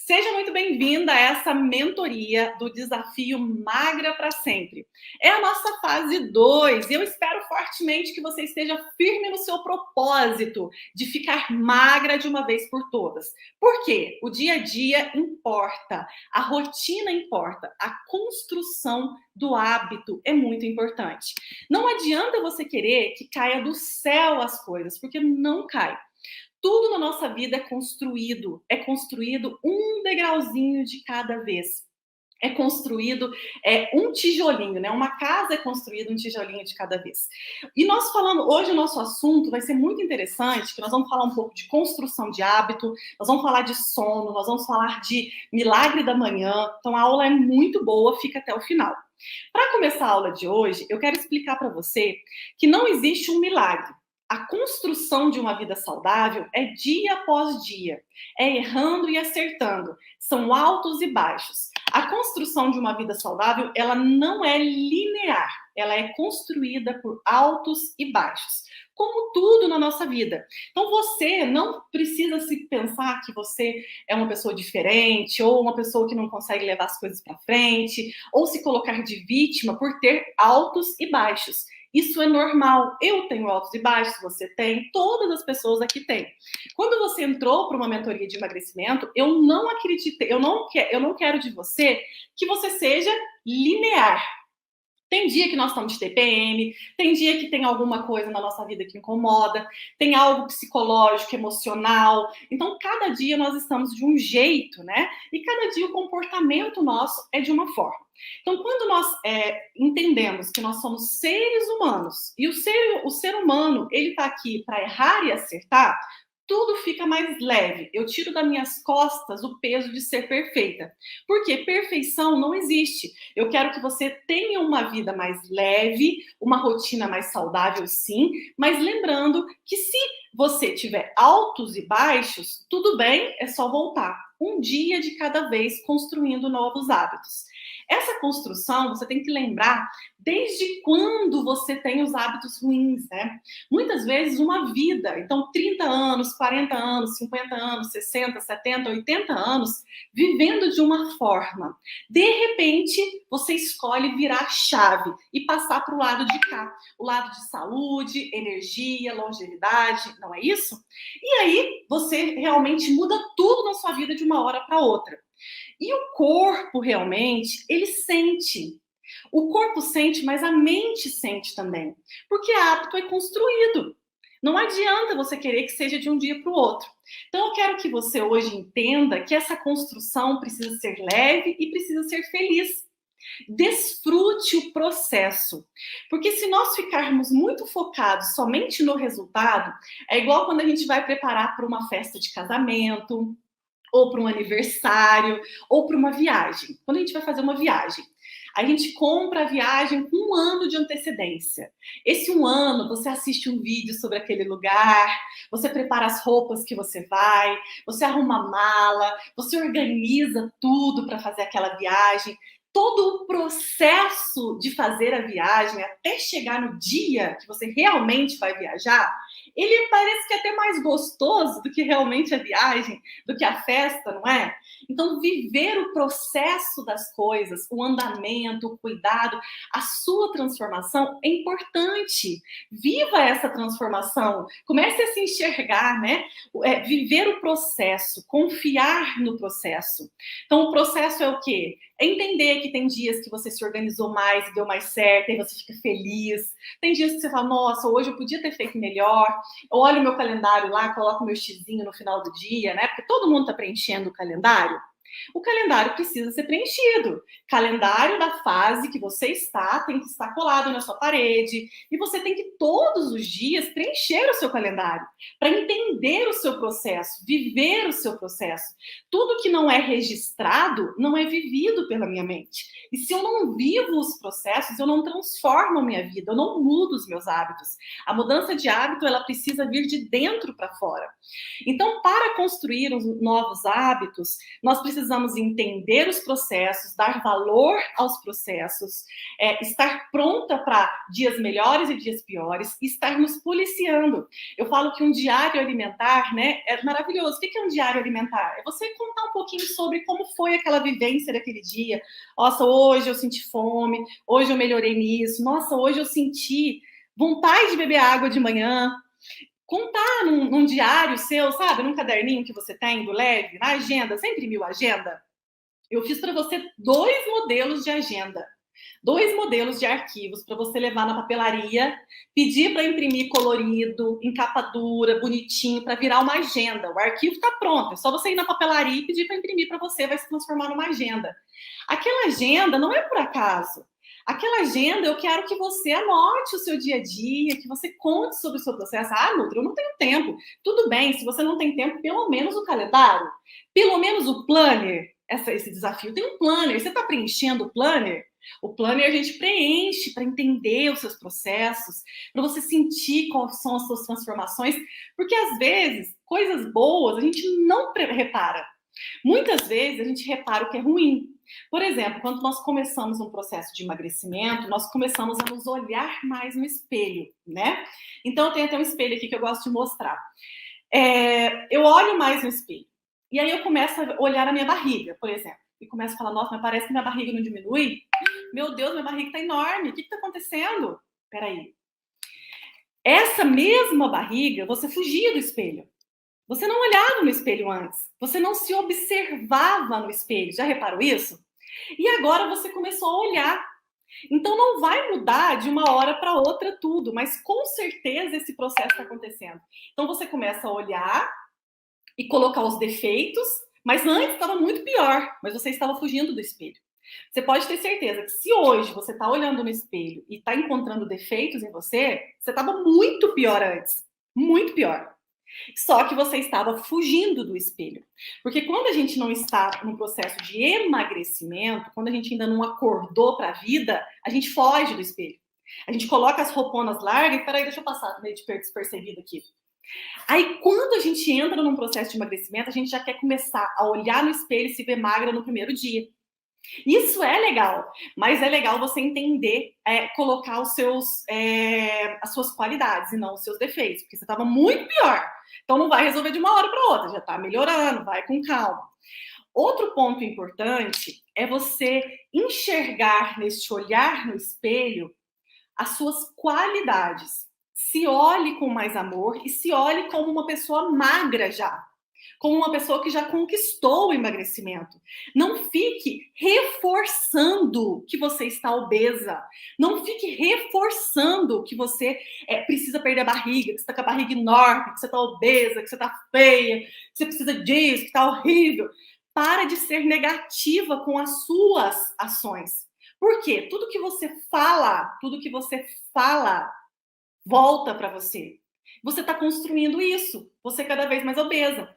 Seja muito bem-vinda a essa mentoria do Desafio Magra para Sempre. É a nossa fase 2 e eu espero fortemente que você esteja firme no seu propósito de ficar magra de uma vez por todas. Por quê? O dia a dia importa, a rotina importa, a construção do hábito é muito importante. Não adianta você querer que caia do céu as coisas, porque não cai. Tudo na nossa vida é construído um degrauzinho de cada vez. É construído um tijolinho, né? Uma casa é construída um tijolinho de cada vez. E nós falando, hoje o nosso assunto vai ser muito interessante, que nós vamos falar um pouco de construção de hábito, nós vamos falar de sono, nós vamos falar de milagre da manhã. Então a aula é muito boa, fica até o final. Para começar a aula de hoje, eu quero explicar para você que não existe um milagre. A construção de uma vida saudável é dia após dia, é errando e acertando, são altos e baixos. A construção de uma vida saudável, ela não é linear, ela é construída por altos e baixos, como tudo na nossa vida. Então você não precisa se pensar que você é uma pessoa diferente, ou uma pessoa que não consegue levar as coisas para frente, ou se colocar de vítima por ter altos e baixos. Isso é normal. Eu tenho altos e baixos, você tem, todas as pessoas aqui têm. Quando você entrou para uma mentoria de emagrecimento, eu não acreditei, eu não quero de você que você seja linear. Tem dia que nós estamos de TPM, tem dia que tem alguma coisa na nossa vida que incomoda, tem algo psicológico, emocional. Então, cada dia nós estamos de um jeito, né? E cada dia o comportamento nosso é de uma forma. Então, quando nós entendemos que nós somos seres humanos e o ser humano ele está aqui para errar e acertar, tudo fica mais leve. Eu tiro das minhas costas o peso de ser perfeita. Porque perfeição não existe. Eu quero que você tenha uma vida mais leve, uma rotina mais saudável, sim, mas lembrando que se você tiver altos e baixos, tudo bem, é só voltar. Um dia de cada vez construindo novos hábitos. Essa construção, você tem que lembrar desde quando você tem os hábitos ruins, né? Muitas vezes uma vida, então 30 anos, 40 anos, 50 anos, 60, 70, 80 anos, vivendo de uma forma. De repente, você escolhe virar a chave e passar para o lado de cá. O lado de saúde, energia, longevidade, não é isso? E aí, você realmente muda tudo na sua vida de uma hora para outra. E o corpo, realmente, ele sente. O corpo sente, mas a mente sente também. Porque hábito é construído. Não adianta você querer que seja de um dia para o outro. Então, eu quero que você hoje entenda que essa construção precisa ser leve e precisa ser feliz. Desfrute o processo. Porque se nós ficarmos muito focados somente no resultado, é igual quando a gente vai preparar para uma festa de casamento, ou para um aniversário, ou para uma viagem. Quando a gente vai fazer uma viagem, a gente compra a viagem com 1 ano de antecedência. Esse 1 ano, você assiste um vídeo sobre aquele lugar, você prepara as roupas que você vai, você arruma a mala, você organiza tudo para fazer aquela viagem. Todo o processo de fazer a viagem, até chegar no dia que você realmente vai viajar, ele parece que é até mais gostoso do que realmente a viagem, do que a festa, não é? Então, viver o processo das coisas, o andamento, o cuidado, a sua transformação é importante. Viva essa transformação. Comece a se enxergar, né? Viver o processo, confiar no processo. Então, o processo é o quê? É entender que tem dias que você se organizou mais e deu mais certo, e você fica feliz. Tem dias que você fala, nossa, hoje eu podia ter feito melhor. Eu olho o meu calendário lá, coloco o meu xizinho no final do dia, né? Porque todo mundo está preenchendo o calendário. O calendário precisa ser preenchido. Calendário da fase que você está tem que estar colado na sua parede. E você tem que todos os dias preencher o seu calendário para entender o seu processo, viver o seu processo. Tudo que não é registrado não é vivido pela minha mente. E se eu não vivo os processos, eu não transformo a minha vida, eu não mudo os meus hábitos. A mudança de hábito, ela precisa vir de dentro para fora. Então, para construir os novos hábitos, nós precisamos precisamos entender os processos, dar valor aos processos, estar pronta para dias melhores e dias piores, e estar nos policiando. Eu falo que um diário alimentar, né, é maravilhoso. O que é um diário alimentar? É você contar um pouquinho sobre como foi aquela vivência daquele dia. Nossa, hoje eu senti fome, hoje eu melhorei nisso, nossa, hoje eu senti vontade de beber água de manhã. Contar num diário seu, sabe? Num caderninho que você tem do Leve, na agenda. Você imprimiu a agenda? Eu fiz para você 2 modelos de agenda. 2 modelos de arquivos para você levar na papelaria, pedir para imprimir colorido, em capa dura, bonitinho, para virar uma agenda. O arquivo está pronto, é só você ir na papelaria e pedir para imprimir para você, vai se transformar numa agenda. Aquela agenda não é por acaso. Aquela agenda, eu quero que você anote o seu dia a dia, que você conte sobre o seu processo. Ah, Nutri, eu não tenho tempo. Tudo bem, se você não tem tempo, pelo menos o calendário, pelo menos o planner, esse desafio tem um planner. Você está preenchendo o planner? O planner a gente preenche para entender os seus processos, para você sentir quais são as suas transformações, porque às vezes, coisas boas a gente não repara. Muitas vezes a gente repara o que é ruim. Por exemplo, quando nós começamos um processo de emagrecimento, nós começamos a nos olhar mais no espelho, né? Então, eu tenho até um espelho aqui que eu gosto de mostrar. Eu olho mais no espelho. E aí eu começo a olhar a minha barriga, por exemplo. E começo a falar, nossa, mas parece que minha barriga não diminui. Meu Deus, minha barriga tá enorme. O que tá acontecendo? Peraí. Essa mesma barriga, você fugia do espelho. Você não olhava no espelho antes. Você não se observava no espelho. Já reparou isso? E agora você começou a olhar. Então não vai mudar de uma hora para outra tudo, mas com certeza esse processo está acontecendo. Então você começa a olhar e colocar os defeitos, mas antes estava muito pior, mas você estava fugindo do espelho. Você pode ter certeza que se hoje você está olhando no espelho e está encontrando defeitos em você, você estava muito pior antes. Muito pior. Só que você estava fugindo do espelho. Porque quando a gente não está num processo de emagrecimento, quando a gente ainda não acordou para a vida, a gente foge do espelho. A gente coloca as rouponas largas e, peraí, deixa eu passar meio de despercebido aqui. Aí, quando a gente entra num processo de emagrecimento, a gente já quer começar a olhar no espelho e se ver magra no primeiro dia. Isso é legal, mas é legal você entender, colocar as suas qualidades e não os seus defeitos, porque você estava muito pior. Então não vai resolver de uma hora para outra, já está melhorando, vai com calma. Outro ponto importante é você enxergar neste olhar no espelho as suas qualidades. Se olhe com mais amor e se olhe como uma pessoa magra já. Como uma pessoa que já conquistou o emagrecimento. Não fique reforçando que você está obesa. Não fique reforçando que você precisa perder a barriga, que você está com a barriga enorme, que você está obesa, que você está feia, que você precisa disso, que está horrível. Para de ser negativa com as suas ações. Por quê? Tudo que você fala, volta para você. Você está construindo isso. Você é cada vez mais obesa.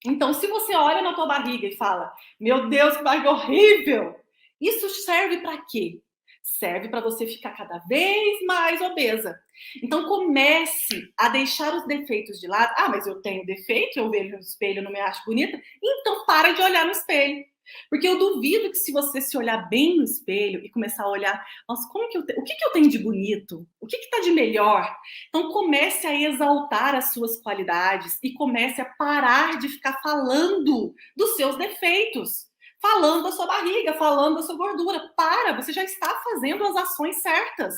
Então, se você olha na tua barriga e fala, meu Deus, que barriga horrível, isso serve para quê? Serve para você ficar cada vez mais obesa. Então, comece a deixar os defeitos de lado. Ah, mas eu tenho defeito, eu vejo no espelho, eu não me acho bonita. Então, para de olhar no espelho. Porque eu duvido que se você se olhar bem no espelho e começar a olhar, nossa, o que eu tenho de bonito? O que está de melhor? Então comece a exaltar as suas qualidades e comece a parar de ficar falando dos seus defeitos, falando da sua barriga, falando da sua gordura. Para, você já está fazendo as ações certas.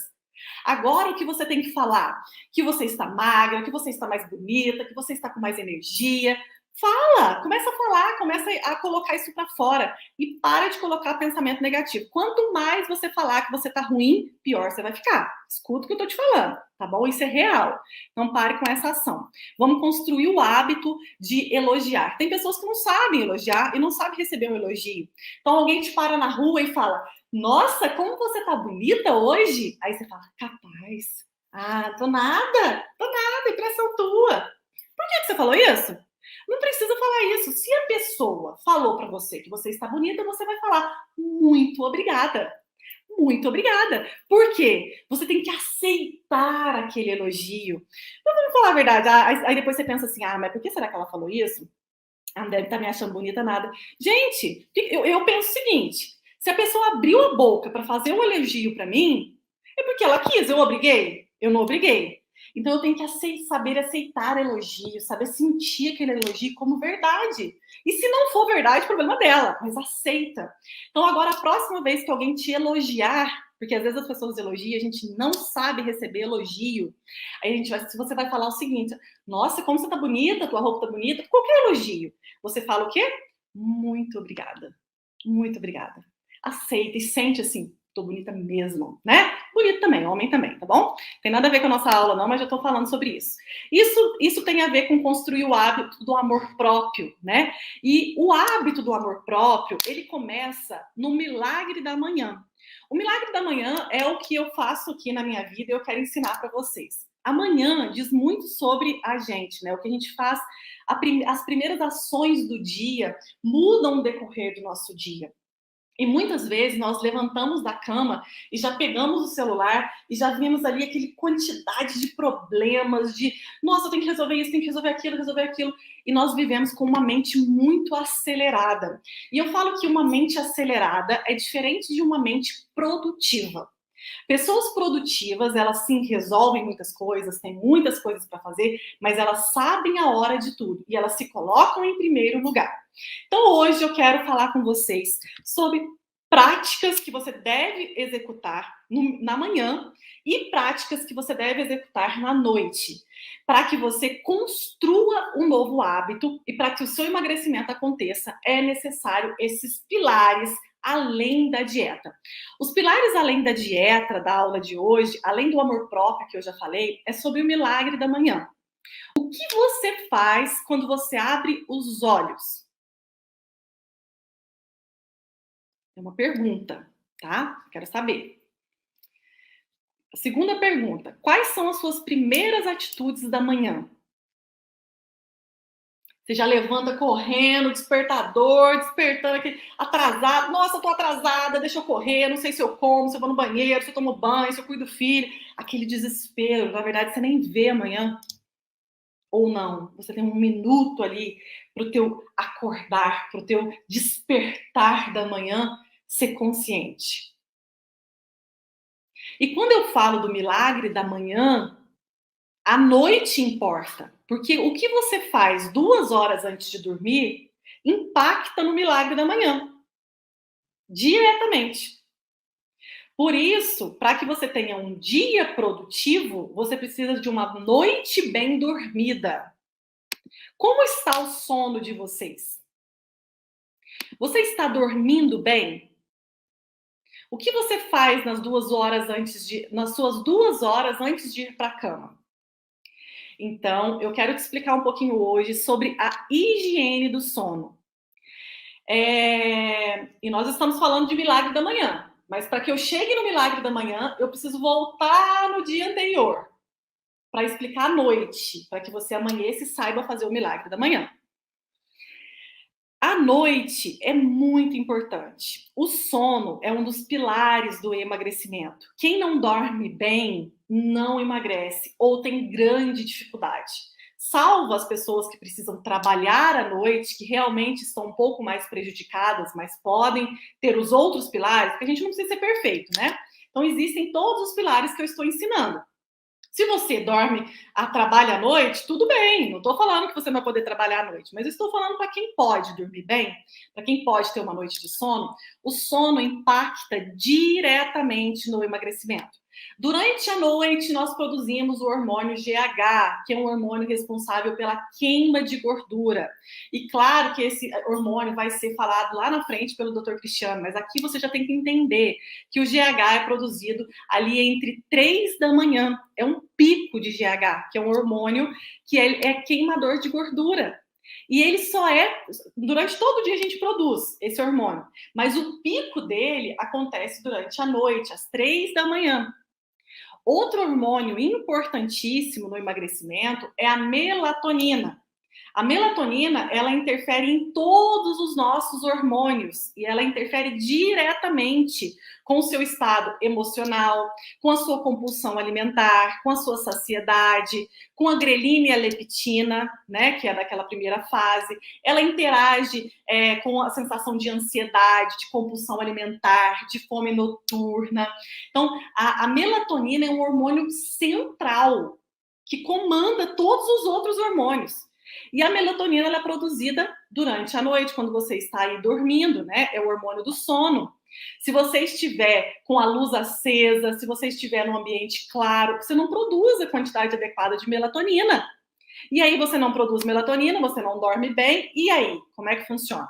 Agora o que você tem que falar? Que você está magra, que você está mais bonita, que você está com mais energia. Fala, começa a falar, começa a colocar isso para fora e para de colocar pensamento negativo. Quanto mais você falar que você tá ruim, pior você vai ficar. Escuta o que eu tô te falando, tá bom? Isso é real. Não pare com essa ação. Vamos construir o hábito de elogiar. Tem pessoas que não sabem elogiar e não sabem receber um elogio. Então alguém te para na rua e fala: "Nossa, como você tá bonita hoje?" Aí você fala: "Capaz. Ah, tô nada, impressão tua." Por que você falou isso? Não precisa falar isso. Se a pessoa falou para você que você está bonita, você vai falar muito obrigada. Muito obrigada. Por quê? Você tem que aceitar aquele elogio. Mas vamos falar a verdade. Aí depois você pensa assim, mas por que será que ela falou isso? Ela não deve estar me achando bonita nada. Gente, eu penso o seguinte: se a pessoa abriu a boca para fazer um elogio para mim, é porque ela quis. Eu obriguei? Eu não obriguei. Então eu tenho que saber aceitar elogio, saber sentir aquele elogio como verdade. E se não for verdade, problema dela, mas aceita. Então agora, a próxima vez que alguém te elogiar, porque às vezes as pessoas elogiam, a gente não sabe receber elogio. Aí se você vai falar o seguinte: nossa, como você tá bonita, tua roupa tá bonita, qualquer elogio. Você fala o quê? Muito obrigada. Muito obrigada. Aceita e sente assim, tô bonita mesmo, né? Bonito também, homem também, tá bom? Tem nada a ver com a nossa aula não, mas já tô falando sobre isso. Isso tem a ver com construir o hábito do amor próprio, né? E o hábito do amor próprio, ele começa no milagre da manhã. O milagre da manhã é o que eu faço aqui na minha vida e eu quero ensinar para vocês. Amanhã diz muito sobre a gente, né? O que a gente faz, as primeiras ações do dia mudam o decorrer do nosso dia. E muitas vezes nós levantamos da cama e já pegamos o celular e já vimos ali aquele quantidade de problemas, de nossa, eu tenho que resolver isso, tenho que resolver aquilo, resolver aquilo. E nós vivemos com uma mente muito acelerada. E eu falo que uma mente acelerada é diferente de uma mente produtiva. Pessoas produtivas, elas sim resolvem muitas coisas, têm muitas coisas para fazer, mas elas sabem a hora de tudo e elas se colocam em primeiro lugar. Então hoje eu quero falar com vocês sobre práticas que você deve executar na manhã e práticas que você deve executar na noite, para que você construa um novo hábito e para que o seu emagrecimento aconteça, é necessário esses pilares além da dieta. Os pilares além da dieta da aula de hoje, além do amor próprio que eu já falei, é sobre o milagre da manhã. O que você faz quando você abre os olhos? É uma pergunta, tá? Quero saber. A segunda pergunta: quais são as suas primeiras atitudes da manhã? Você já levanta correndo, despertador, despertando aqui, atrasado. Nossa, eu tô atrasada, deixa eu correr, não sei se eu como, se eu vou no banheiro, se eu tomo banho, se eu cuido do filho. Aquele desespero, na verdade, você nem vê amanhã. Ou não, você tem um minuto ali para o teu acordar, para o teu despertar da manhã ser consciente. E quando eu falo do milagre da manhã, a noite importa, porque o que você faz 2 horas antes de dormir impacta no milagre da manhã, diretamente. Por isso, para que você tenha um dia produtivo, você precisa de uma noite bem dormida. Como está o sono de vocês? Você está dormindo bem? O que você faz nas suas 2 horas antes de ir para a cama? Então, eu quero te explicar um pouquinho hoje sobre a higiene do sono. E nós estamos falando de milagre da manhã, mas para que eu chegue no milagre da manhã, eu preciso voltar no dia anterior para explicar a noite, para que você amanheça e saiba fazer o milagre da manhã. A noite é muito importante. O sono é um dos pilares do emagrecimento. Quem não dorme bem não emagrece ou tem grande dificuldade. Salvo as pessoas que precisam trabalhar à noite, que realmente estão um pouco mais prejudicadas, mas podem ter os outros pilares, porque a gente não precisa ser perfeito, né? Então existem todos os pilares que eu estou ensinando. Se você trabalha à noite, tudo bem. Não estou falando que você não vai poder trabalhar à noite, mas estou falando para quem pode dormir bem, para quem pode ter uma noite de sono. O sono impacta diretamente no emagrecimento. Durante a noite, nós produzimos o hormônio GH, que é um hormônio responsável pela queima de gordura. E claro que esse hormônio vai ser falado lá na frente pelo Dr. Cristiano, mas aqui você já tem que entender que o GH é produzido ali entre 3 da manhã. É um pico de GH, que é um hormônio que é queimador de gordura. E ele só durante todo o dia a gente produz esse hormônio, mas o pico dele acontece durante a noite, às 3 da manhã. Outro hormônio importantíssimo no emagrecimento é a melatonina. A melatonina, ela interfere em todos os nossos hormônios e ela interfere diretamente com o seu estado emocional, com a sua compulsão alimentar, com a sua saciedade, com a grelina e a leptina, né, que é daquela primeira fase. Ela interage com a sensação de ansiedade, de compulsão alimentar, de fome noturna. Então, a melatonina é um hormônio central que comanda todos os outros hormônios. E a melatonina ela é produzida durante a noite, quando você está aí dormindo, né? É o hormônio do sono. Se você estiver com a luz acesa, se você estiver num ambiente claro, você não produz a quantidade adequada de melatonina. E aí você não produz melatonina, você não dorme bem. E aí, como é que funciona?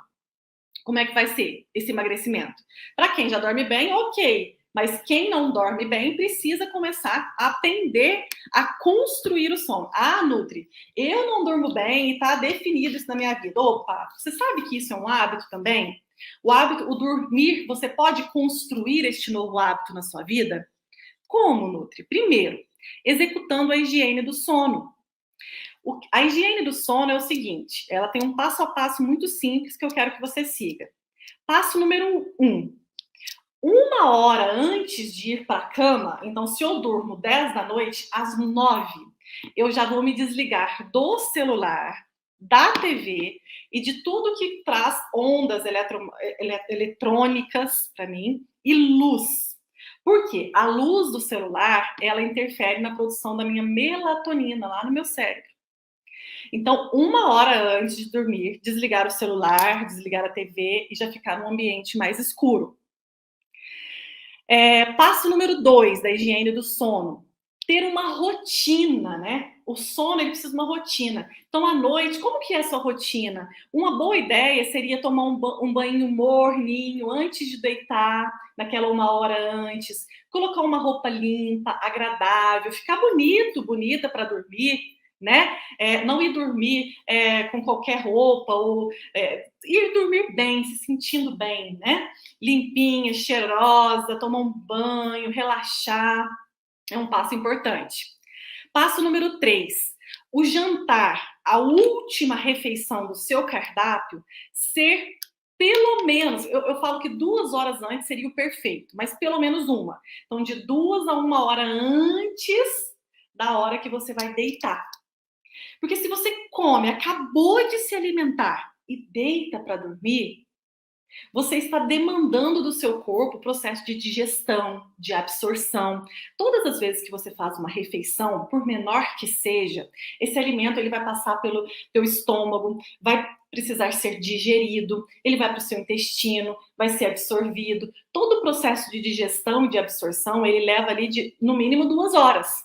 Como é que vai ser esse emagrecimento? Para quem já dorme bem, ok. Mas quem não dorme bem precisa começar a aprender a construir o sono. Ah, Nutri, eu não durmo bem e está definido isso na minha vida. Opa, você sabe que isso é um hábito também? O hábito, o dormir, você pode construir este novo hábito na sua vida? Como, Nutri? Primeiro, executando a higiene do sono. A higiene do sono é o seguinte, ela tem um passo a passo muito simples que eu quero que você siga. Passo número 1. Uma hora antes de ir para a cama, então se eu durmo 10 da noite, às 9, eu já vou me desligar do celular, da TV e de tudo que traz ondas eletrônicas para mim e luz. Por quê? A luz do celular, ela interfere na produção da minha melatonina lá no meu cérebro. Então, uma hora antes de dormir, desligar o celular, desligar a TV e já ficar num ambiente mais escuro. Passo número 2 da higiene do sono. Ter uma rotina, né? O sono, ele precisa de uma rotina. Então, à noite, como que é a sua rotina? Uma boa ideia seria tomar um banho morninho antes de deitar, naquela uma hora antes. Colocar uma roupa limpa, agradável, ficar bonita para dormir, né? Não ir dormir com qualquer roupa, ou ir dormir bem, se sentindo bem, né? Limpinha, cheirosa, tomar um banho, relaxar. É um passo importante. Passo número 3. O jantar, a última refeição do seu cardápio, ser pelo menos, eu falo que 2 horas antes seria o perfeito, mas pelo menos uma. Então, de 2 a 1 hora antes da hora que você vai deitar. Porque se você come, acabou de se alimentar e deita para dormir, você está demandando do seu corpo o processo de digestão, de absorção. Todas as vezes que você faz uma refeição, por menor que seja, esse alimento ele vai passar pelo teu estômago, vai precisar ser digerido, ele vai para o seu intestino, vai ser absorvido. Todo o processo de digestão e de absorção, ele leva ali no mínimo 2 horas.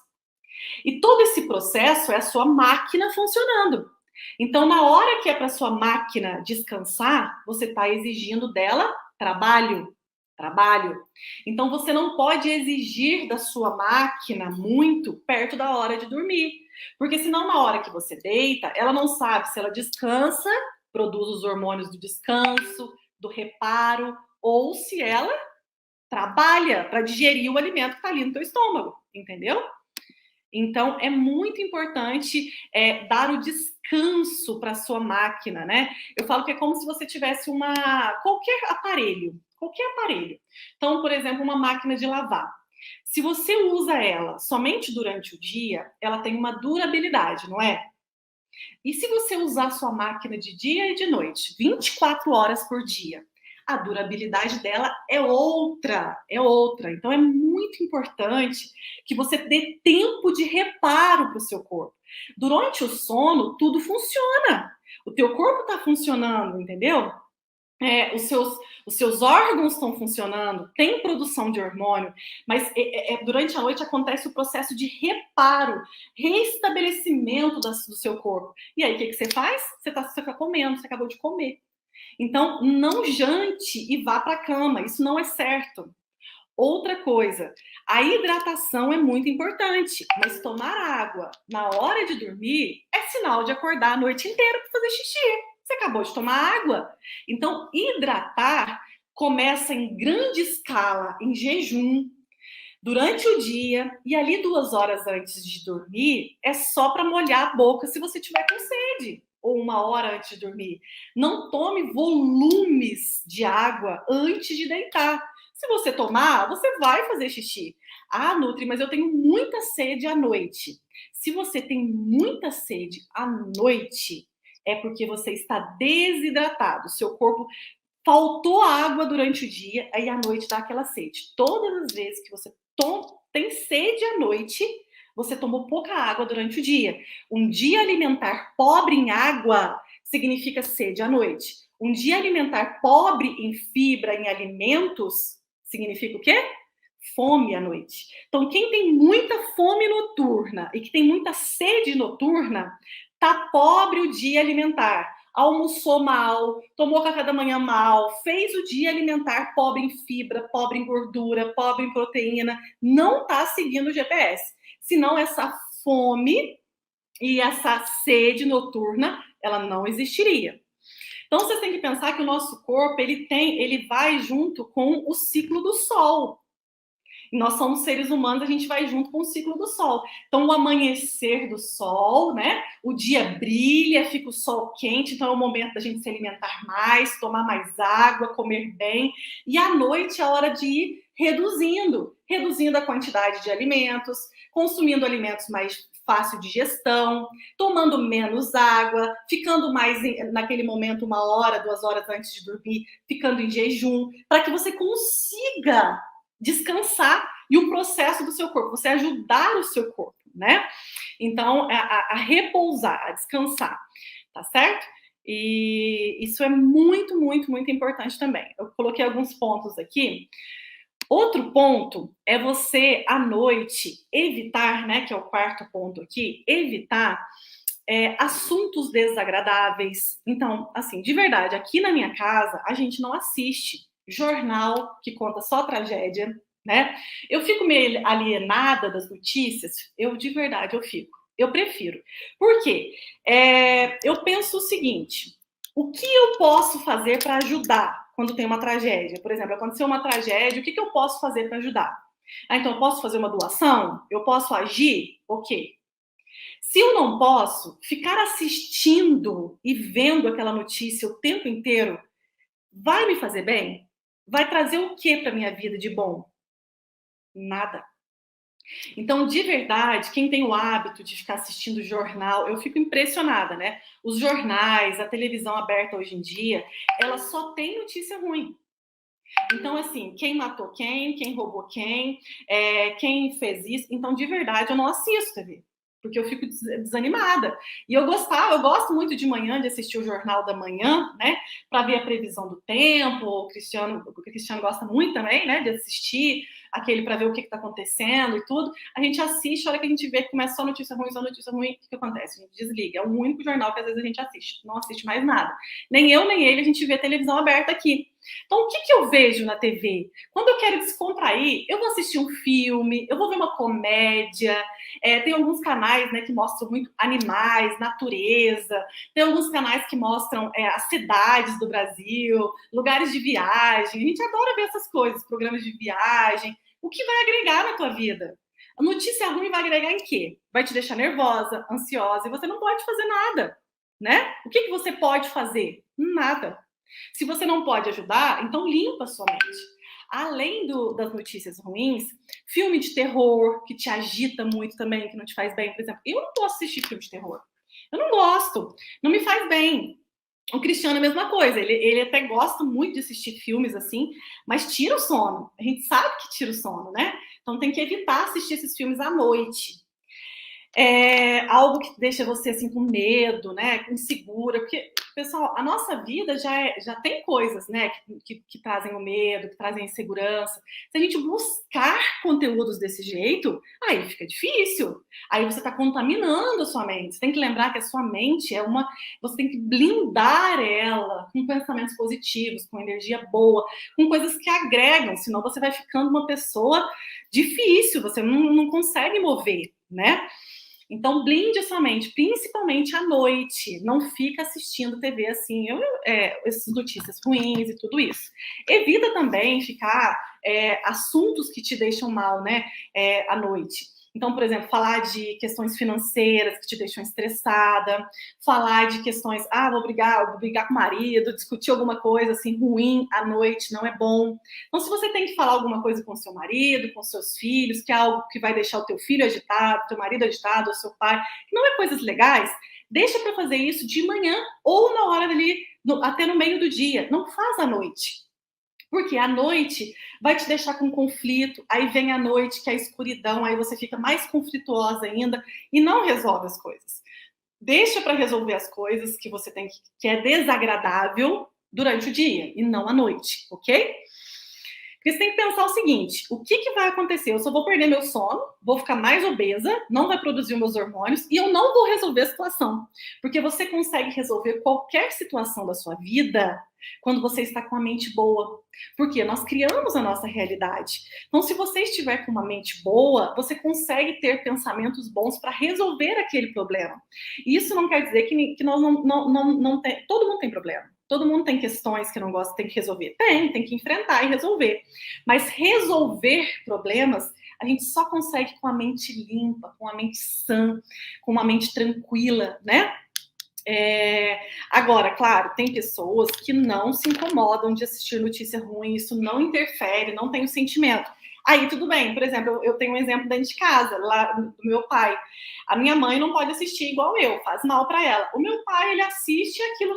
E todo esse processo é a sua máquina funcionando. Então, na hora que é para sua máquina descansar, você está exigindo dela trabalho. Trabalho. Então, você não pode exigir da sua máquina muito perto da hora de dormir. Porque senão, na hora que você deita, ela não sabe se ela descansa, produz os hormônios do descanso, do reparo, ou se ela trabalha para digerir o alimento que está ali no teu estômago. Entendeu? Então, é muito importante dar o descanso para a sua máquina, né? Eu falo que é como se você tivesse qualquer aparelho. Então, por exemplo, uma máquina de lavar. Se você usa ela somente durante o dia, ela tem uma durabilidade, não é? E se você usar a sua máquina de dia e de noite, 24 horas por dia? A durabilidade dela é outra. Então é muito importante que você dê tempo de reparo para o seu corpo. Durante o sono, tudo funciona. O teu corpo está funcionando, entendeu? Os seus órgãos estão funcionando, tem produção de hormônio, mas durante a noite acontece o processo de reparo, restabelecimento do seu corpo. E aí, o que você faz? Você fica comendo, você acabou de comer. Então, não jante e vá para a cama. Isso não é certo. Outra coisa, a hidratação é muito importante, mas tomar água na hora de dormir é sinal de acordar a noite inteira para fazer xixi. Você acabou de tomar água. Então, hidratar começa em grande escala, em jejum, durante o dia, e ali 2 horas antes de dormir, é só para molhar a boca se você tiver com sede. ou 1 hora antes de dormir. Não tome volumes de água antes de deitar. Se você tomar, você vai fazer xixi. Ah, Nutri, mas eu tenho muita sede à noite. Se você tem muita sede à noite, é porque você está desidratado. Seu corpo faltou água durante o dia, aí à noite dá aquela sede. Todas as vezes que você tem sede à noite, você tomou pouca água durante o dia. Um dia alimentar pobre em água significa sede à noite. Um dia alimentar pobre em fibra, em alimentos, significa o quê? Fome à noite. Então, quem tem muita fome noturna e que tem muita sede noturna, tá pobre o dia alimentar. Almoçou mal, tomou café da manhã mal, fez o dia alimentar pobre em fibra, pobre em gordura, pobre em proteína, não tá seguindo o GPS. Senão essa fome e essa sede noturna, ela não existiria. Então vocês têm que pensar que o nosso corpo, ele vai junto com o ciclo do sol. Nós somos seres humanos, a gente vai junto com o ciclo do sol. Então, o amanhecer do sol, né? O dia brilha, fica o sol quente, então é o momento da gente se alimentar mais, tomar mais água, comer bem. E à noite é a hora de ir reduzindo a quantidade de alimentos, consumindo alimentos mais fácil de digestão, tomando menos água, ficando mais naquele momento 1 hora, 2 horas antes de dormir, ficando em jejum, para que você consiga descansar e o processo do seu corpo, você ajudar o seu corpo, né? Então, a repousar, a descansar, tá certo? E isso é muito, muito, muito importante também. Eu coloquei alguns pontos aqui. Outro ponto é você, à noite, evitar, né, que é o quarto ponto aqui, evitar assuntos desagradáveis. Então, assim, de verdade, aqui na minha casa, a gente não assiste jornal que conta só tragédia, né? Eu fico meio alienada das notícias, de verdade, eu fico. Eu prefiro. Por quê? Eu penso o seguinte, o que eu posso fazer para ajudar quando tem uma tragédia? Por exemplo, aconteceu uma tragédia, o que eu posso fazer para ajudar? Ah, então eu posso fazer uma doação? Eu posso agir? Ok. Se eu não posso, ficar assistindo e vendo aquela notícia o tempo inteiro vai me fazer bem? Vai trazer o que para minha vida de bom? Nada. Então, de verdade, quem tem o hábito de ficar assistindo jornal, eu fico impressionada, né? Os jornais, a televisão aberta hoje em dia, ela só tem notícia ruim. Então, assim, quem matou quem roubou quem fez isso. Então, de verdade, eu não assisto TV. Porque eu fico desanimada. E eu gosto muito de manhã de assistir o Jornal da Manhã, né? Para ver a previsão do tempo. O Cristiano gosta muito também, né? De assistir aquele para ver o que está acontecendo e tudo. A gente assiste, a hora que a gente vê que começa só notícia ruim, o que acontece? A gente desliga. É o único jornal que às vezes a gente assiste. Não assiste mais nada. Nem eu, nem ele, a gente vê televisão aberta aqui. Então, o que eu vejo na TV? Quando eu quero descontrair, eu vou assistir um filme, eu vou ver uma comédia. Tem alguns canais, né, que mostram muito animais, natureza. Tem alguns canais que mostram as cidades do Brasil, lugares de viagem. A gente adora ver essas coisas, programas de viagem. O que vai agregar na tua vida? A notícia ruim vai agregar em quê? Vai te deixar nervosa, ansiosa, e você não pode fazer nada, né? O que você pode fazer? Nada. Se você não pode ajudar, então limpa a sua mente. Além das notícias ruins, filme de terror, que te agita muito também, que não te faz bem. Por exemplo, eu não posso assistir filme de terror. Eu não gosto. Não me faz bem. O Cristiano é a mesma coisa. Ele até gosta muito de assistir filmes assim, mas tira o sono. A gente sabe que tira o sono, né? Então tem que evitar assistir esses filmes à noite. Algo que deixa você assim com medo, né, insegura, porque, pessoal, a nossa vida já tem coisas, né, que trazem o medo, que trazem a insegurança. Se a gente buscar conteúdos desse jeito, aí fica difícil. Aí você está contaminando a sua mente. Você tem que lembrar que a sua mente você tem que blindar ela com pensamentos positivos, com energia boa, com coisas que agregam, senão você vai ficando uma pessoa difícil, você não consegue mover, né? Então, blinde a sua mente, principalmente à noite. Não fica assistindo TV assim, essas notícias ruins e tudo isso. Evita também ficar assuntos que te deixam mal, né, à noite. Então, por exemplo, falar de questões financeiras que te deixam estressada, falar de questões, vou brigar com o marido, discutir alguma coisa assim ruim à noite, não é bom. Então, se você tem que falar alguma coisa com o seu marido, com seus filhos, que é algo que vai deixar o teu filho agitado, teu marido agitado, ou seu pai, que não é coisas legais, deixa para fazer isso de manhã ou na hora ali, até no meio do dia. Não faz à noite. Porque a noite vai te deixar com conflito, aí vem a noite, que é a escuridão, aí você fica mais conflituosa ainda e não resolve as coisas. Deixa para resolver as coisas que você tem que é desagradável durante o dia e não à noite, ok? Porque você tem que pensar o seguinte: o que vai acontecer? Eu só vou perder meu sono, vou ficar mais obesa, não vai produzir os meus hormônios e eu não vou resolver a situação. Porque você consegue resolver qualquer situação da sua vida quando você está com a mente boa. Porque nós criamos a nossa realidade. Então, se você estiver com uma mente boa, você consegue ter pensamentos bons para resolver aquele problema. E isso não quer dizer que nós não tem. Todo mundo tem problema. Todo mundo tem questões que não gosta, tem que resolver. Tem que enfrentar e resolver. Mas resolver problemas, a gente só consegue com a mente limpa, com a mente sã, com uma mente tranquila, né? Agora, claro, tem pessoas que não se incomodam de assistir notícia ruim, isso não interfere, não tem o sentimento. Aí tudo bem, por exemplo, eu tenho um exemplo dentro de casa, lá do meu pai. A minha mãe não pode assistir igual eu, faz mal para ela. O meu pai, ele assiste e aquilo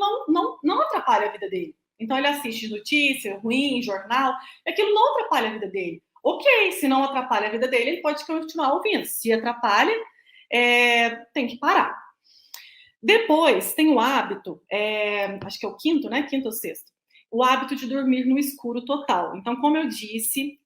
não atrapalha a vida dele. Então ele assiste notícia ruim, jornal, e aquilo não atrapalha a vida dele. Ok, se não atrapalha a vida dele, ele pode continuar ouvindo. Se atrapalha, tem que parar. Depois tem o hábito, acho que é o quinto, né? Quinto ou sexto. O hábito de dormir no escuro total. Então, como eu disse,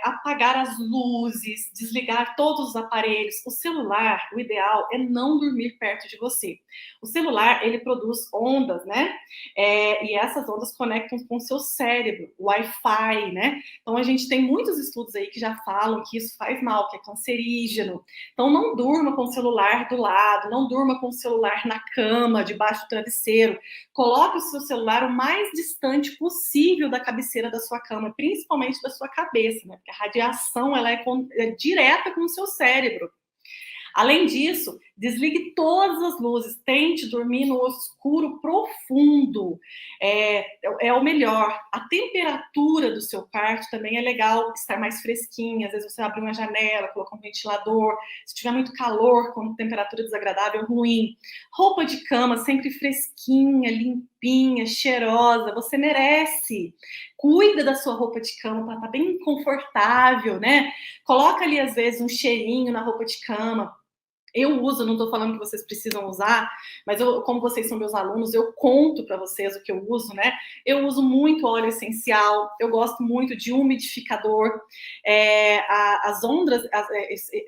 apagar as luzes, desligar todos os aparelhos. O celular, o ideal é não dormir perto de você. O celular, ele produz ondas, né? E essas ondas conectam com o seu cérebro, o Wi-Fi, né? Então, a gente tem muitos estudos aí que já falam que isso faz mal, que é cancerígeno. Então, não durma com o celular do lado, não durma com o celular na cama, debaixo do travesseiro. Coloque o seu celular o mais distante possível da cabeceira da sua cama, principalmente da sua cabeça, né? Porque a radiação ela é direta com o seu cérebro. Além disso, desligue todas as luzes, tente dormir no escuro profundo, é o melhor. A temperatura do seu quarto também é legal, estar mais fresquinha, às vezes você abre uma janela, coloca um ventilador, se tiver muito calor, com temperatura desagradável, ruim. Roupa de cama sempre fresquinha, limpinha, cheirosa, você merece. Cuida da sua roupa de cama para estar bem confortável, né? Coloca ali, às vezes, um cheirinho na roupa de cama. Eu uso, não estou falando que vocês precisam usar, mas como vocês são meus alunos, eu conto para vocês o que eu uso, né? Eu uso muito óleo essencial, eu gosto muito de umidificador, as ondas,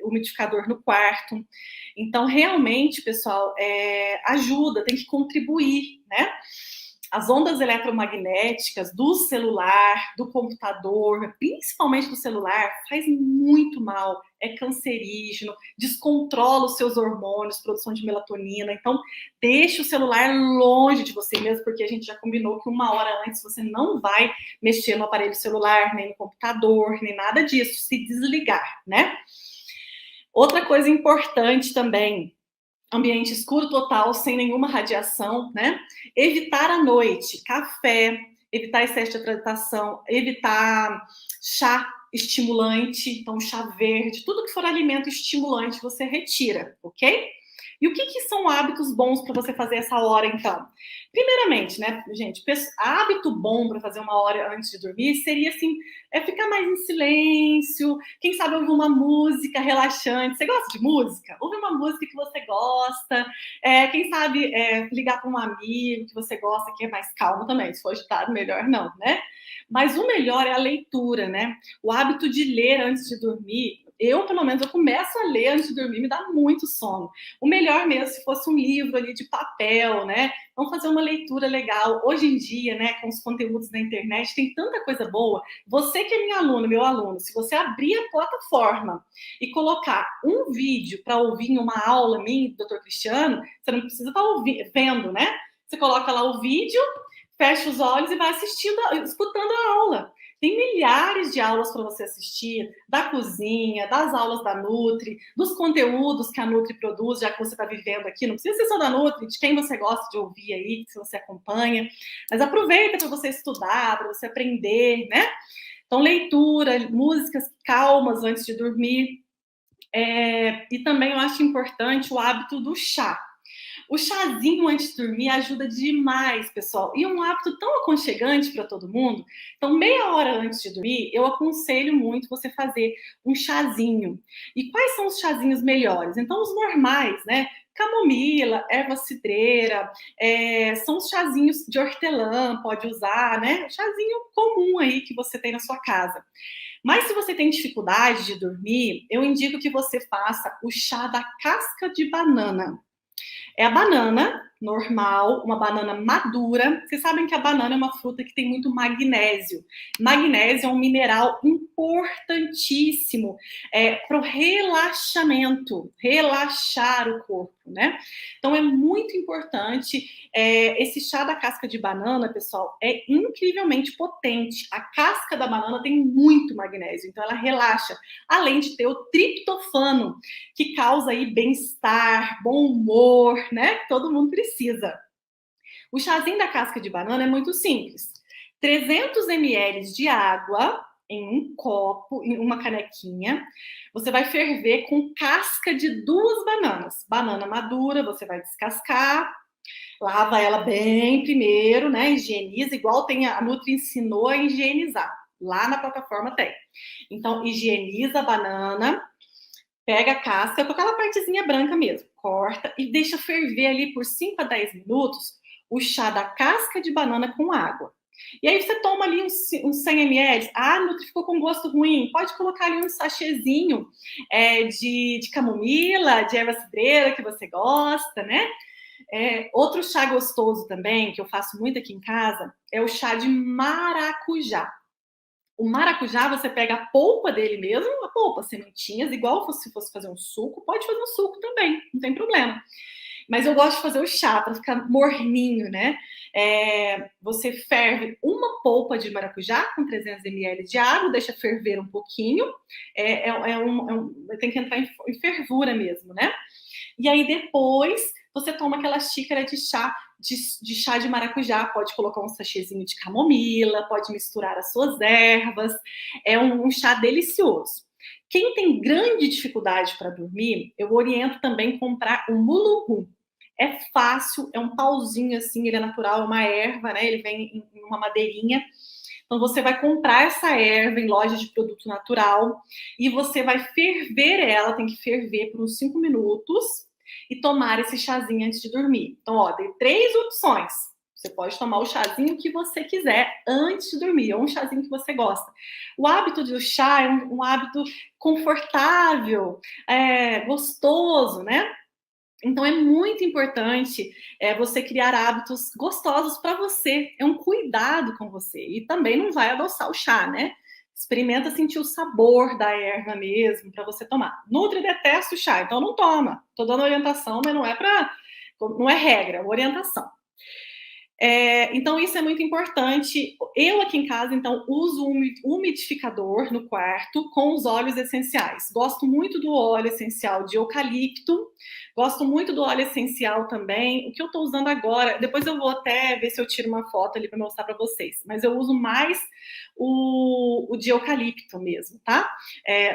umidificador no quarto. Então, realmente, pessoal, ajuda, tem que contribuir, né? As ondas eletromagnéticas do celular, do computador, principalmente do celular, faz muito mal, é cancerígeno, descontrola os seus hormônios, produção de melatonina. Então, deixe o celular longe de você mesmo, porque a gente já combinou que 1 hora antes você não vai mexer no aparelho celular, nem no computador, nem nada disso, se desligar, né? Outra coisa importante também, ambiente escuro total, sem nenhuma radiação, né? Evitar à noite café, evitar excesso de hidratação, evitar chá estimulante, então chá verde, tudo que for alimento estimulante você retira, ok? E o que são hábitos bons para você fazer essa hora, então? Primeiramente, né, gente, hábito bom para fazer 1 hora antes de dormir seria, assim, ficar mais em silêncio, quem sabe ouvir uma música relaxante. Você gosta de música? Ouve uma música que você gosta, quem sabe ligar para um amigo que você gosta, que é mais calmo também, se for agitado, melhor não, né? Mas o melhor é a leitura, né? O hábito de ler antes de dormir, pelo menos, eu começo a ler antes de dormir, me dá muito sono. O melhor mesmo, se fosse um livro ali de papel, né? Vamos fazer uma leitura legal. Hoje em dia, né, com os conteúdos da internet, tem tanta coisa boa. Você que é minha aluna, meu aluno, se você abrir a plataforma e colocar um vídeo para ouvir em uma aula minha, do Dr. Cristiano, você não precisa estar vendo, né? Você coloca lá o vídeo, fecha os olhos e vai assistindo, escutando a aula. Tem milhares de aulas para você assistir, da cozinha, das aulas da Nutri, dos conteúdos que a Nutri produz, já que você está vivendo aqui. Não precisa ser só da Nutri, de quem você gosta de ouvir aí, se você acompanha. Mas aproveita para você estudar, para você aprender, né? Então, leitura, músicas calmas antes de dormir. E também eu acho importante o hábito do chá. O chazinho antes de dormir ajuda demais, pessoal. E é um hábito tão aconchegante para todo mundo. Então, meia hora antes de dormir, eu aconselho muito você fazer um chazinho. E quais são os chazinhos melhores? Então, os normais, né? Camomila, erva cidreira, são os chazinhos de hortelã, pode usar, né? Chazinho comum aí que você tem na sua casa. Mas se você tem dificuldade de dormir, eu indico que você faça o chá da casca de banana. É a banana normal, uma banana madura. Vocês sabem que a banana é uma fruta que tem muito magnésio. Magnésio é um mineral importantíssimo para o relaxamento, relaxar o corpo, né? Então é muito importante. Esse chá da casca de banana, pessoal, é incrivelmente potente. A casca da banana tem muito magnésio, então ela relaxa. Além de ter o triptofano, que causa aí bem-estar, bom humor, né? Todo mundo precisa. O chazinho da casca de banana é muito simples. 300 ml de água em um copo, em uma canequinha. Você vai ferver com casca de 2 bananas. Banana madura, você vai descascar, lava ela bem primeiro, né? Higieniza, igual a Nutri ensinou a higienizar. Lá na plataforma tem. Então, higieniza a banana, pega a casca com aquela partezinha branca mesmo, corta e deixa ferver ali por 5 a 10 minutos o chá da casca de banana com água. E aí você toma ali uns 100 ml. Ah, Nutri, ficou com gosto ruim. Pode colocar ali um sachêzinho de camomila, de erva cidreira que você gosta, né? Outro chá gostoso também, que eu faço muito aqui em casa, é o chá de maracujá. O maracujá, você pega a polpa dele mesmo, a polpa, sementinhas, igual se fosse fazer um suco, pode fazer um suco também, não tem problema. Mas eu gosto de fazer o chá para ficar morninho, né? Você ferve uma polpa de maracujá com 300 ml de água, deixa ferver um pouquinho, tem que entrar em fervura mesmo, né? E aí depois você toma aquela xícara de chá de maracujá, pode colocar um sachêzinho de camomila, pode misturar as suas ervas, é um chá delicioso. Quem tem grande dificuldade para dormir, eu oriento também comprar o mulungu. É fácil, é um pauzinho assim, ele é natural, é uma erva, né? Ele vem em uma madeirinha. Então, você vai comprar essa erva em loja de produto natural e você vai ferver ela, tem que ferver por uns 5 minutos e tomar esse chazinho antes de dormir. Então, ó, tem 3 opções. Você pode tomar o chazinho que você quiser antes de dormir, ou um chazinho que você gosta. O hábito do chá é um hábito confortável, gostoso, né? Então, é muito importante você criar hábitos gostosos para você. É um cuidado com você. E também não vai adoçar o chá, né? Experimenta sentir o sabor da erva mesmo para você tomar. Nutri detesta o chá, então não toma. Estou dando orientação, mas não é regra, é orientação. Então, isso é muito importante. Eu aqui em casa, então, uso um umidificador no quarto com os óleos essenciais. Gosto muito do óleo essencial de eucalipto, gosto muito do óleo essencial também. O que eu estou usando agora, depois eu vou até ver se eu tiro uma foto ali para mostrar para vocês, mas eu uso mais o de eucalipto mesmo, tá?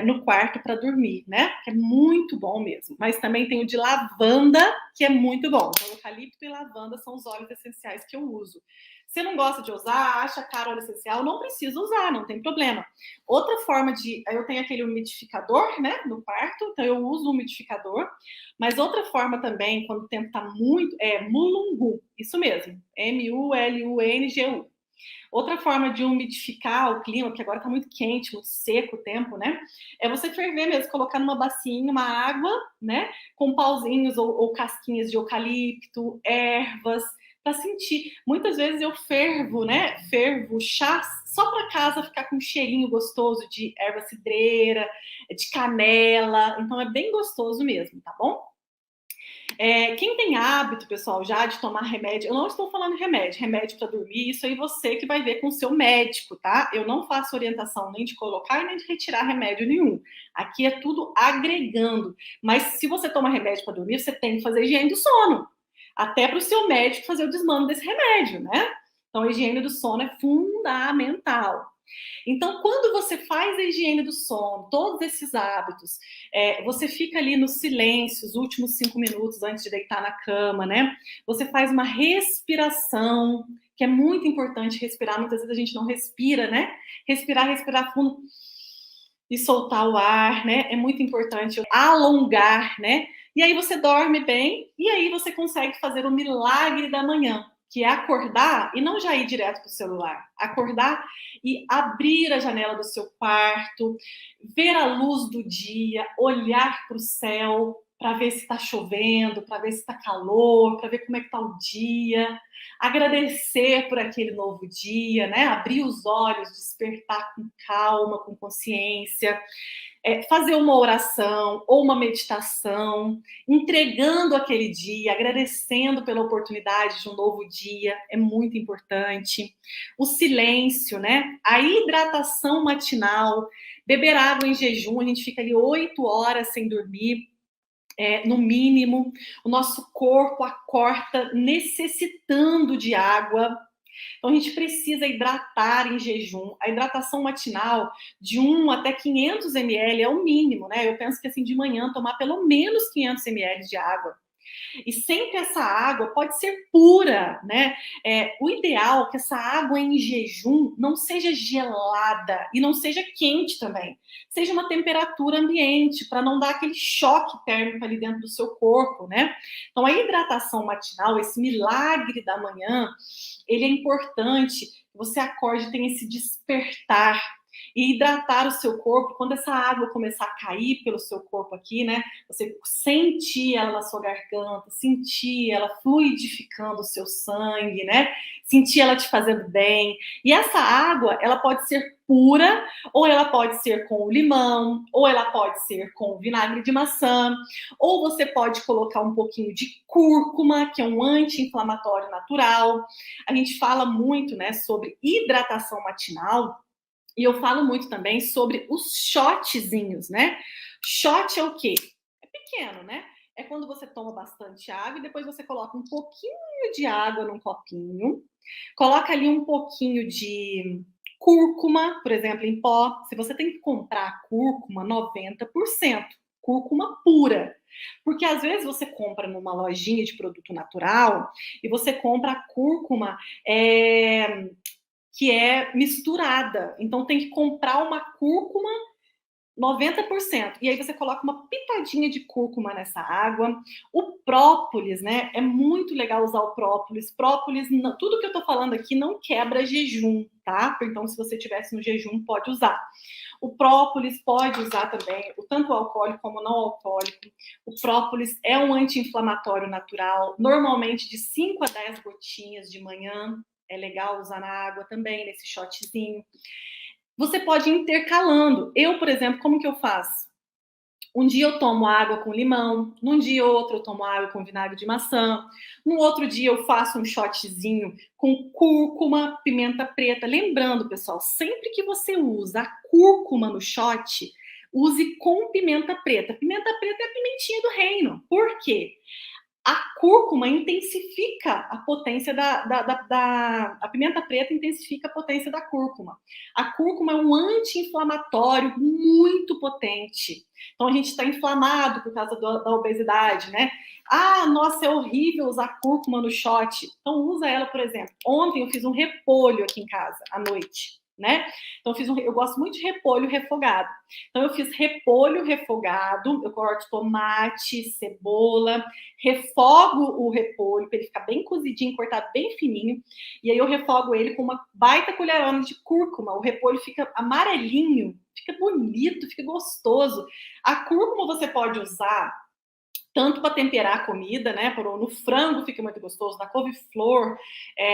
No quarto para dormir, né? Que é muito bom mesmo. Mas também tem o de lavanda, que é muito bom. Então, eucalipto e lavanda são os óleos essenciais que eu uso. Você não gosta de usar, acha caro óleo essencial, não precisa usar, não tem problema. Outra forma eu tenho aquele umidificador, né, no quarto, então eu uso o umidificador, mas outra forma também, quando o tempo tá muito, é mulungu, isso mesmo, mulungu. Outra forma de umidificar o clima, que agora tá muito quente, muito seco o tempo, né? É você ferver mesmo, colocar numa bacinha uma água, né? Com pauzinhos ou casquinhas de eucalipto, ervas, para sentir. Muitas vezes eu fervo, né? Fervo chá só para casa ficar com um cheirinho gostoso de erva cidreira, de canela. Então é bem gostoso mesmo, tá bom? Quem tem hábito, pessoal, já de tomar remédio, eu não estou falando remédio para dormir, isso aí você que vai ver com o seu médico, tá? Eu não faço orientação nem de colocar nem de retirar remédio nenhum. Aqui é tudo agregando. Mas se você toma remédio para dormir, você tem que fazer higiene do sono. Até para o seu médico fazer o desmame desse remédio, né? Então, a higiene do sono é fundamental. Então, quando você faz a higiene do sono, todos esses hábitos, você fica ali no silêncio os últimos 5 minutos antes de deitar na cama, né? Você faz uma respiração, que é muito importante respirar. Muitas vezes a gente não respira, né? Respirar fundo e soltar o ar, né? É muito importante alongar, né? E aí você dorme bem e aí você consegue fazer o milagre da manhã, que é acordar e não já ir direto para o celular. Acordar e abrir a janela do seu quarto, ver a luz do dia, olhar para o céu para ver se está chovendo, para ver se está calor, para ver como é que está o dia, agradecer por aquele novo dia, né? Abrir os olhos, despertar com calma, com consciência, fazer uma oração ou uma meditação, entregando aquele dia, agradecendo pela oportunidade de um novo dia, é muito importante. O silêncio, né? A hidratação matinal, beber água em jejum, a gente fica ali 8 horas sem dormir, no mínimo, o nosso corpo acorda necessitando de água. Então, a gente precisa hidratar em jejum. A hidratação matinal, de 1 até 500 ml é o mínimo, né? Eu penso que, assim, de manhã, tomar pelo menos 500 ml de água. E sempre essa água pode ser pura, né? O ideal é que essa água em jejum não seja gelada e não seja quente também. Seja uma temperatura ambiente, para não dar aquele choque térmico ali dentro do seu corpo, né? Então, a hidratação matinal, esse milagre da manhã, ele é importante que você acorde e tenha esse despertar e hidratar o seu corpo. Quando essa água começar a cair pelo seu corpo aqui, né? Você sentir ela na sua garganta, sentir ela fluidificando o seu sangue, né? Sentir ela te fazendo bem. E essa água, ela pode ser pura, ou ela pode ser com limão, ou ela pode ser com vinagre de maçã, ou você pode colocar um pouquinho de cúrcuma, que é um anti-inflamatório natural. A gente fala muito, né, sobre hidratação matinal, e eu falo muito também sobre os shotzinhos, né? Shot é o quê? É pequeno, né? É quando você toma bastante água e depois você coloca um pouquinho de água num copinho, coloca ali um pouquinho de cúrcuma, por exemplo, em pó. Se você tem que comprar cúrcuma, 90%, cúrcuma pura. Porque às vezes você compra numa lojinha de produto natural e você compra a cúrcuma que é misturada. Então tem que comprar uma cúrcuma 90%. E aí você coloca uma pitadinha de cúrcuma nessa água. O própolis, né? É muito legal usar o própolis. Própolis, tudo que eu tô falando aqui não quebra jejum, tá? Então, se você tivesse no jejum, pode usar. O própolis pode usar também, tanto alcoólico como não alcoólico. O própolis é um anti-inflamatório natural, normalmente de 5 a 10 gotinhas de manhã. É legal usar na água também, nesse shotzinho. Você pode ir intercalando. Eu, por exemplo, como que eu faço? Um dia eu tomo água com limão, num dia outro eu tomo água com vinagre de maçã, no outro dia eu faço um shotzinho com cúrcuma, pimenta preta. Lembrando, pessoal, sempre que você usa a cúrcuma no shot, use com pimenta preta. Pimenta preta é a pimentinha do reino. Por quê? A cúrcuma intensifica a potência a pimenta preta intensifica a potência da cúrcuma. A cúrcuma é um anti-inflamatório muito potente. Então a gente está inflamado por causa da obesidade, né? Ah, nossa, é horrível usar cúrcuma no shot. Então usa ela, por exemplo. Ontem eu fiz um repolho aqui em casa à noite, né? Então eu gosto muito de repolho refogado. Então eu fiz repolho refogado, eu corto tomate, cebola, refogo o repolho para ele ficar bem cozidinho, cortado bem fininho, e aí eu refogo ele com uma baita colherona de cúrcuma. O repolho fica amarelinho, fica bonito, fica gostoso. A cúrcuma você pode usar tanto para temperar a comida, né? No frango fica muito gostoso, na couve-flor,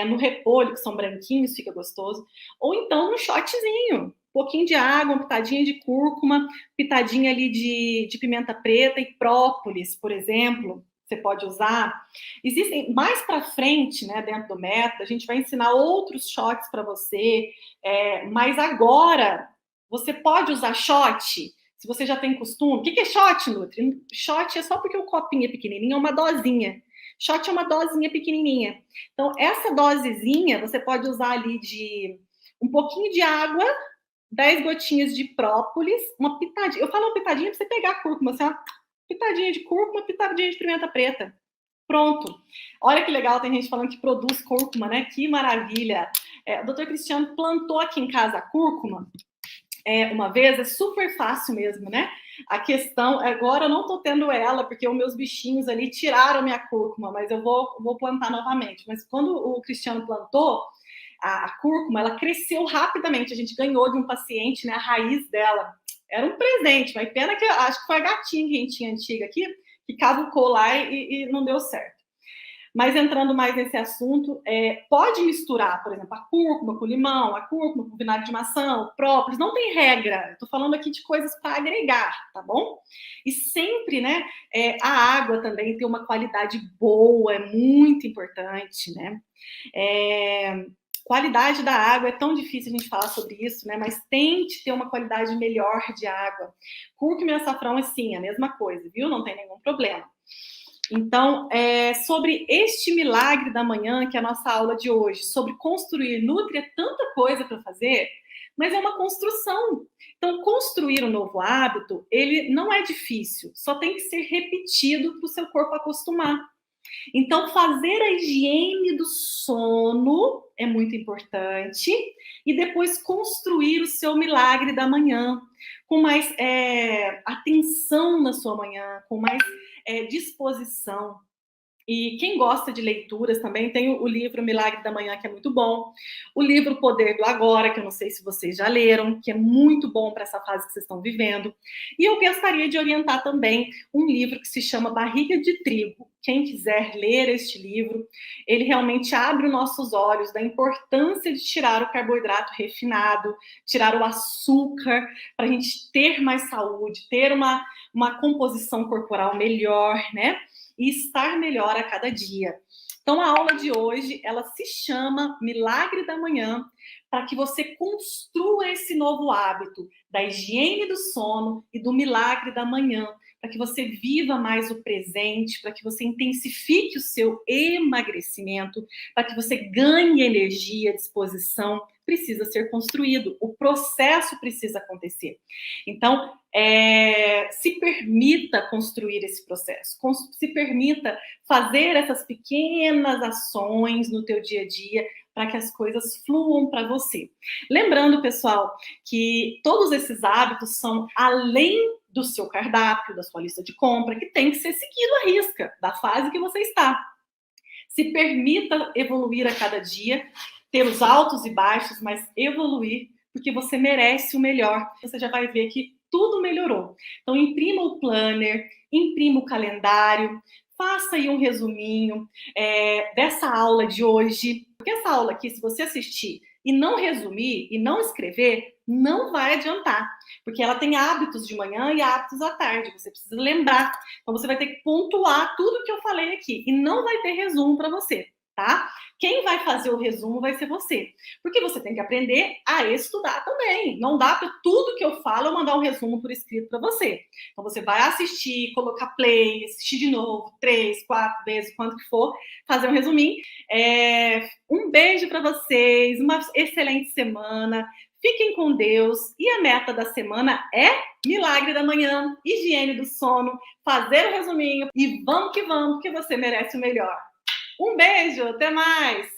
no repolho, que são branquinhos, fica gostoso. Ou então no shotzinho, um pouquinho de água, uma pitadinha de cúrcuma, pitadinha ali de pimenta preta e própolis, por exemplo. você pode usar. Existem mais para frente, né, dentro do método, a gente vai ensinar outros shots para você, mas agora você pode usar shot, se você já tem costume. O que é shot, Nutri? Shot é só porque o copinho é pequenininho, é uma dosinha. Shot é uma dosinha pequenininha. Então, essa dosezinha você pode usar ali de um pouquinho de água, 10 gotinhas de própolis, uma pitadinha. Eu falo uma pitadinha para você pegar a cúrcuma, assim, uma pitadinha de cúrcuma, pitadinha de pimenta preta. Pronto. Olha que legal, tem gente falando que produz cúrcuma, né? Que maravilha. O doutor Cristiano plantou aqui em casa a cúrcuma uma vez, é super fácil mesmo, né? A questão, agora eu não tô tendo ela, porque os meus bichinhos ali tiraram minha cúrcuma, mas eu vou plantar novamente. Mas quando o Cristiano plantou, a cúrcuma, ela cresceu rapidamente. A gente ganhou de um paciente, né, a raiz dela. Era um presente, mas pena que acho que foi a gatinha que a gente tinha antiga aqui, que caducou lá e não deu certo. Mas entrando mais nesse assunto, pode misturar, por exemplo, a cúrcuma com limão, a cúrcuma com vinagre de maçã, o própolis, não tem regra. Estou falando aqui de coisas para agregar, tá bom? E sempre, né, a água também tem uma qualidade boa, é muito importante, né? Qualidade da água, é tão difícil a gente falar sobre isso, né? Mas tente ter uma qualidade melhor de água. Cúrcuma e açafrão é sim, a mesma coisa, viu? Não tem nenhum problema. Então, sobre este milagre da manhã, que é a nossa aula de hoje, sobre construir Nutri, é tanta coisa para fazer, mas é uma construção. Então, construir um novo hábito, ele não é difícil, só tem que ser repetido para o seu corpo acostumar. Então, fazer a higiene do sono é muito importante e depois construir o seu milagre da manhã com mais atenção na sua manhã, com mais disposição. E quem gosta de leituras também tem o livro Milagre da Manhã, que é muito bom. O livro Poder do Agora, que eu não sei se vocês já leram, que é muito bom para essa fase que vocês estão vivendo. E eu gostaria de orientar também um livro que se chama Barriga de Trigo. Quem quiser ler este livro, ele realmente abre os nossos olhos da importância de tirar o carboidrato refinado, tirar o açúcar, para a gente ter mais saúde, ter uma composição corporal melhor, né? E estar melhor a cada dia. Então, a aula de hoje, ela se chama Milagre da Manhã, para que você construa esse novo hábito da higiene do sono e do milagre da manhã, para que você viva mais o presente, para que você intensifique o seu emagrecimento, para que você ganhe energia, disposição, precisa ser construído, o processo precisa acontecer. Então, se permita construir esse processo, se permita fazer essas pequenas ações no teu dia a dia para que as coisas fluam para você. Lembrando, pessoal, que todos esses hábitos são além do seu cardápio, da sua lista de compra, que tem que ser seguido à risca, da fase que você está. Se permita evoluir a cada dia, ter os altos e baixos, mas evoluir, porque você merece o melhor. Você já vai ver que tudo melhorou. Então, imprima o planner, imprima o calendário, faça aí um resuminho dessa aula de hoje. Porque essa aula aqui, se você assistir e não resumir e não escrever, não vai adiantar. Porque ela tem hábitos de manhã e hábitos à tarde. Você precisa lembrar. Então, você vai ter que pontuar tudo que eu falei aqui. E não vai ter resumo para você, tá? Quem vai fazer o resumo vai ser você. Porque você tem que aprender a estudar também. Não dá para tudo que eu falo eu mandar um resumo por escrito para você. Então, você vai assistir, colocar play, assistir de novo, 3, 4 vezes, quanto que for, fazer um resuminho. Um beijo para vocês, uma excelente semana. Fiquem com Deus. E a meta da semana é milagre da manhã, higiene do sono, fazer o resuminho. E vamos que vamos, porque você merece o melhor. Um beijo, até mais!